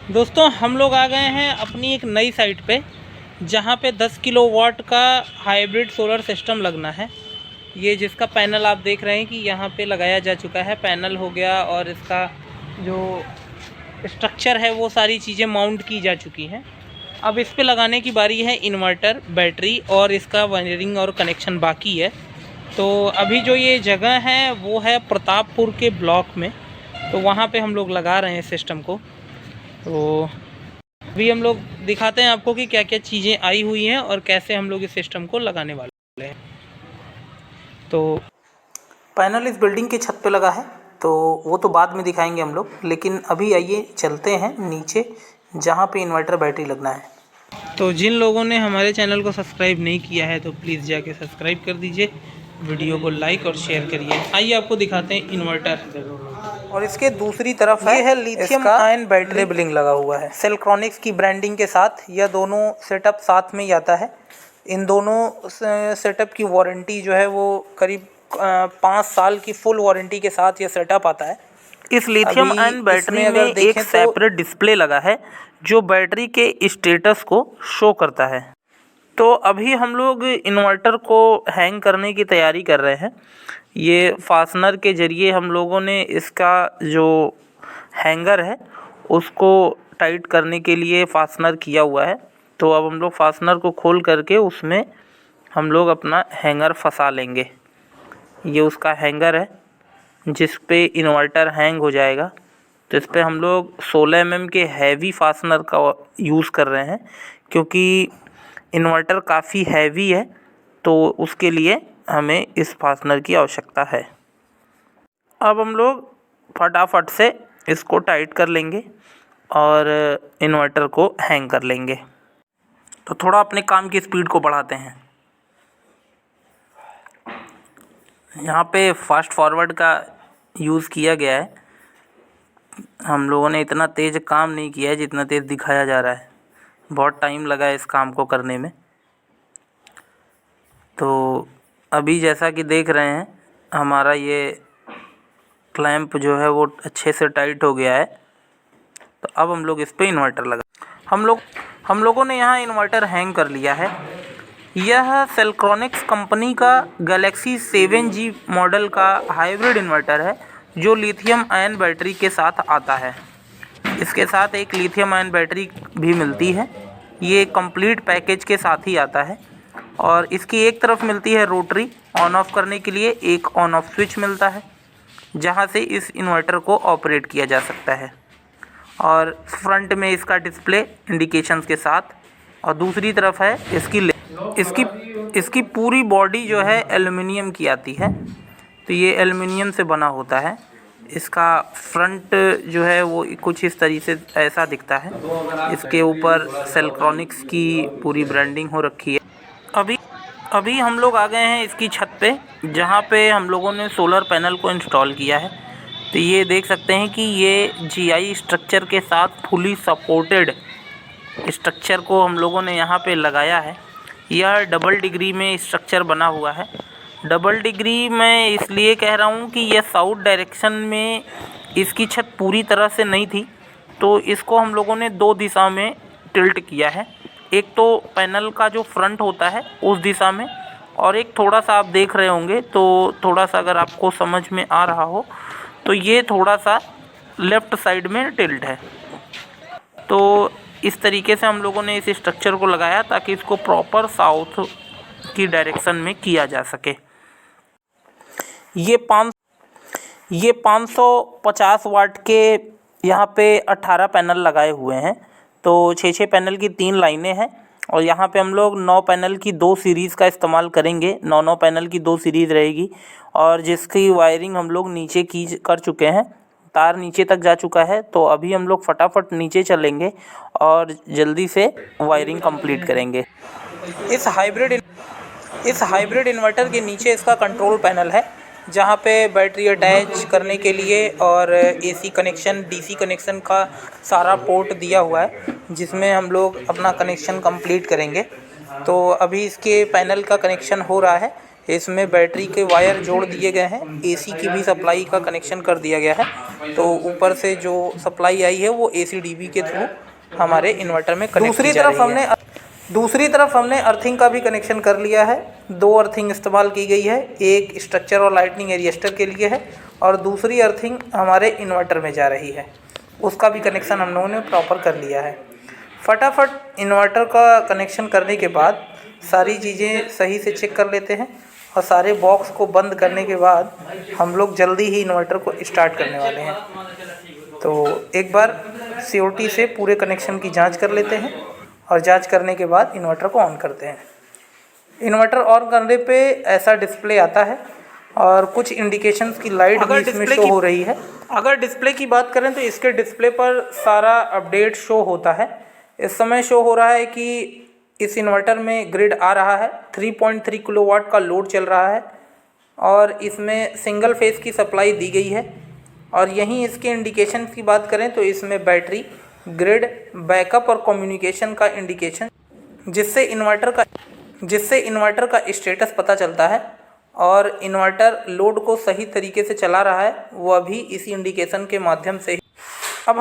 दोस्तों हम लोग आ गए हैं अपनी एक नई साइट पे, जहाँ पे 10 किलोवाट का हाइब्रिड सोलर सिस्टम लगना है। ये जिसका पैनल आप देख रहे हैं कि यहाँ पे लगाया जा चुका है। पैनल हो गया और इसका जो स्ट्रक्चर है वो सारी चीज़ें माउंट की जा चुकी हैं। अब इस पे लगाने की बारी है इन्वर्टर, बैटरी और इसका वायरिंग और कनेक्शन बाकी है। तो अभी जो ये जगह है वो है प्रतापपुर के ब्लॉक में, तो वहाँ पे हम लोग लगा रहे हैं सिस्टम को। तो अभी हम लोग दिखाते हैं आपको कि क्या क्या चीज़ें आई हुई हैं और कैसे हम लोग इस सिस्टम को लगाने वाले हैं। तो पैनल इस बिल्डिंग की छत पे लगा है, तो वो तो बाद में दिखाएंगे हम लोग, लेकिन अभी आइए चलते हैं नीचे जहाँ पे इन्वर्टर बैटरी लगना है। तो जिन लोगों ने हमारे चैनल को सब्सक्राइब नहीं किया है तो प्लीज़ जाके सब्सक्राइब कर दीजिए, वीडियो को लाइक और शेयर करिए। आइए आपको दिखाते हैं इन्वर्टर। और इसके दूसरी तरफ है लिथियम आयन बैटरी लेबलिंग लगा हुआ है सेल्ट्रॉनिक्स की ब्रांडिंग के साथ। यह दोनों सेटअप साथ में ही आता है। इन दोनों सेटअप की वारंटी जो है वो करीब 5 साल की फुल वारंटी के साथ यह सेटअप आता है। इस लिथियम आयन बैटरी में एक सेपरेट डिस्प्ले लगा है जो बैटरी के स्टेटस को शो करता है। तो अभी हम लोग इन्वर्टर को हैंग करने की तैयारी कर रहे हैं। ये फास्टनर के ज़रिए हम लोगों ने इसका जो हैंगर है उसको टाइट करने के लिए फास्टनर किया हुआ है। तो अब हम लोग फास्टनर को खोल करके उसमें हम लोग अपना हैंगर फंसा लेंगे। ये उसका हैंगर है जिस पे इन्वर्टर हैंग हो जाएगा। तो इस पर हम लोग 16 mm के हैवी फास्टनर का यूज़ कर रहे हैं, क्योंकि इन्वर्टर काफ़ी हैवी है, तो उसके लिए हमें इस फास्टनर की आवश्यकता है। अब हम लोग फटाफट से इसको टाइट कर लेंगे और इन्वर्टर को हैंग कर लेंगे। तो थोड़ा अपने काम की स्पीड को बढ़ाते हैं। यहाँ पे फास्ट फॉरवर्ड का यूज़ किया गया है। हम लोगों ने इतना तेज़ काम नहीं किया है जितना तेज़ दिखाया जा रहा है। बहुत टाइम लगा है इस काम को करने में। तो अभी जैसा कि देख रहे हैं हमारा ये क्लैंप जो है वो अच्छे से टाइट हो गया है। तो अब हम लोग इस पे इन्वर्टर लगा हम लोगों ने यहाँ इन्वर्टर हैंग कर लिया है। यह सेल्ट्रॉनिक्स कंपनी का गैलेक्सी 7G मॉडल का हाइब्रिड इन्वर्टर है जो लिथियम आयन बैटरी के साथ आता है। इसके साथ एक लिथियम आयन बैटरी भी मिलती है। ये कंप्लीट पैकेज के साथ ही आता है। और इसकी एक तरफ मिलती है रोटरी ऑन ऑफ करने के लिए, एक ऑन ऑफ स्विच मिलता है जहां से इस इन्वर्टर को ऑपरेट किया जा सकता है। और फ्रंट में इसका डिस्प्ले इंडिकेशंस के साथ, और दूसरी तरफ है इसकी पूरी बॉडी जो है एल्युमिनियम की आती है। तो ये एल्युमिनियम से बना होता है। इसका फ्रंट जो है वो कुछ इस तरीके से ऐसा दिखता है। इसके ऊपर सेल्ट्रॉनिक्स की पूरी ब्रांडिंग हो रखी है। अभी हम लोग आ गए हैं इसकी छत पे, जहाँ पे हम लोगों ने सोलर पैनल को इंस्टॉल किया है। तो ये देख सकते हैं कि ये GI स्ट्रक्चर के साथ फुली सपोर्टेड स्ट्रक्चर को हम लोगों ने यहाँ पे लगाया है। यह डबल डिग्री में स्ट्रक्चर बना हुआ है। डबल डिग्री मैं इसलिए कह रहा हूँ कि यह साउथ डायरेक्शन में इसकी छत पूरी तरह से नहीं थी, तो इसको हम लोगों ने 2 दिशा में टिल्ट किया है। एक तो पैनल का जो फ्रंट होता है उस दिशा में, और एक थोड़ा सा आप देख रहे होंगे तो थोड़ा सा अगर आपको समझ में आ रहा हो तो ये थोड़ा सा लेफ़्ट साइड में टिल्ट है। तो इस तरीके से हम लोगों ने इस स्ट्रक्चर को लगाया ताकि इसको प्रॉपर साउथ की डायरेक्शन में किया जा सके। ये 550 वाट के यहाँ पे 18 पैनल लगाए हुए हैं। तो 6 पैनल की 3 लाइनें हैं, और यहाँ पे हम लोग 9 पैनल की 2 सीरीज़ का इस्तेमाल करेंगे। 9 पैनल की 2 सीरीज़ रहेगी, और जिसकी वायरिंग हम लोग नीचे की कर चुके हैं। तार नीचे तक जा चुका है। तो अभी हम लोग फटाफट नीचे चलेंगे और जल्दी से वायरिंग कंप्लीट करेंगे। इस हाइब्रिड इन्वर्टर के नीचे इसका कंट्रोल पैनल है, जहाँ पे बैटरी अटैच करने के लिए और AC कनेक्शन, DC कनेक्शन का सारा पोर्ट दिया हुआ है, जिसमें हम लोग अपना कनेक्शन कंप्लीट करेंगे। तो अभी इसके पैनल का कनेक्शन हो रहा है। इसमें बैटरी के वायर जोड़ दिए गए हैं, एसी की भी सप्लाई का कनेक्शन कर दिया गया है। तो ऊपर से जो सप्लाई आई है वो एसी डीबी के थ्रू हमारे इन्वर्टर में कनेक्ट की जा रही है। दूसरी तरफ हमने अर्थिंग का भी कनेक्शन कर लिया है। 2 अर्थिंग इस्तेमाल की गई है, एक स्ट्रक्चर और लाइटनिंग एरिएस्टर के लिए है और दूसरी अर्थिंग हमारे इन्वर्टर में जा रही है, उसका भी कनेक्शन हम लोगों ने प्रॉपर कर लिया है। फटाफट इन्वर्टर का कनेक्शन करने के बाद सारी चीज़ें सही से चेक कर लेते हैं और सारे बॉक्स को बंद करने के बाद हम लोग जल्दी ही इन्वर्टर को स्टार्ट करने वाले हैं। तो एक बार COT से पूरे कनेक्शन की जांच कर लेते हैं और जांच करने के बाद इन्वर्टर को ऑन करते हैं। इन्वर्टर ऑन करने पे ऐसा डिस्प्ले आता है और कुछ इंडिकेशंस की लाइट भी इसमें शो हो रही है। अगर डिस्प्ले की बात करें तो इसके डिस्प्ले पर सारा अपडेट शो होता है। इस समय शो हो रहा है कि इस इन्वर्टर में ग्रिड आ रहा है, 3.3 किलोवाट का लोड चल रहा है और इसमें सिंगल फेस की सप्लाई दी गई है। और यहीं इसके इंडिकेशन की बात करें तो इसमें बैटरी, ग्रिड, बैकअप और कम्युनिकेशन का इंडिकेशन, जिससे इन्वर्टर का स्टेटस पता चलता है और इन्वर्टर लोड को सही तरीके से चला रहा है, वह भी इसी इंडिकेशन के माध्यम से ही। अब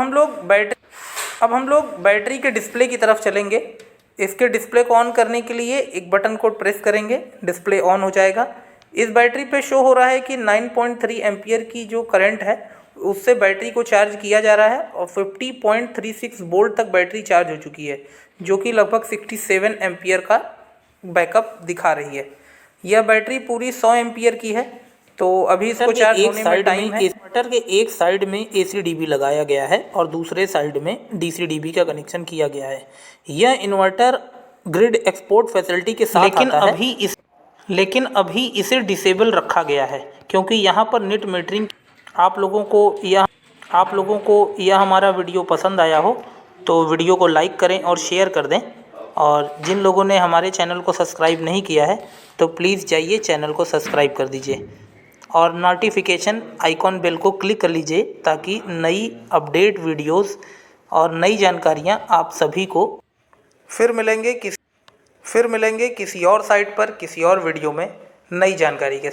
हम लोग बैटरी के डिस्प्ले की तरफ चलेंगे। इसके डिस्प्ले को ऑन करने के लिए एक बटन को प्रेस करेंगे, डिस्प्ले ऑन हो जाएगा। इस बैटरी पे शो हो रहा है कि 9.3 एम्पियर की जो करंट है उससे बैटरी को चार्ज किया जा रहा है और 50.36 वोल्ट तक बैटरी चार्ज हो चुकी है, जो कि लगभग 67 एम्पियर का बैकअप दिखा रही है। यह बैटरी पूरी 100 एम्पियर की है। तो अभी इसको चार्ज होने में टाइम है। इन्वर्टर के एक साइड में एसी डीबी लगाया गया है और दूसरे साइड में डीसी डीबी का कनेक्शन किया गया है। यह इन्वर्टर ग्रिड एक्सपोर्ट फैसिलिटी के साथ आता है, लेकिन अभी इसे डिसेबल रखा गया है क्योंकि यहाँ पर नेट मीटरिंग। आप लोगों को यह हमारा वीडियो पसंद आया हो तो वीडियो को लाइक करें और शेयर कर दें। और जिन लोगों ने हमारे चैनल को सब्सक्राइब नहीं किया है तो प्लीज़ जाइए चैनल को सब्सक्राइब कर दीजिए और नोटिफिकेशन आइकॉन बेल को क्लिक कर लीजिए ताकि नई अपडेट वीडियोस और नई जानकारियां आप सभी को। फिर मिलेंगे किसी और साइट पर किसी और वीडियो में नई जानकारी के साथ।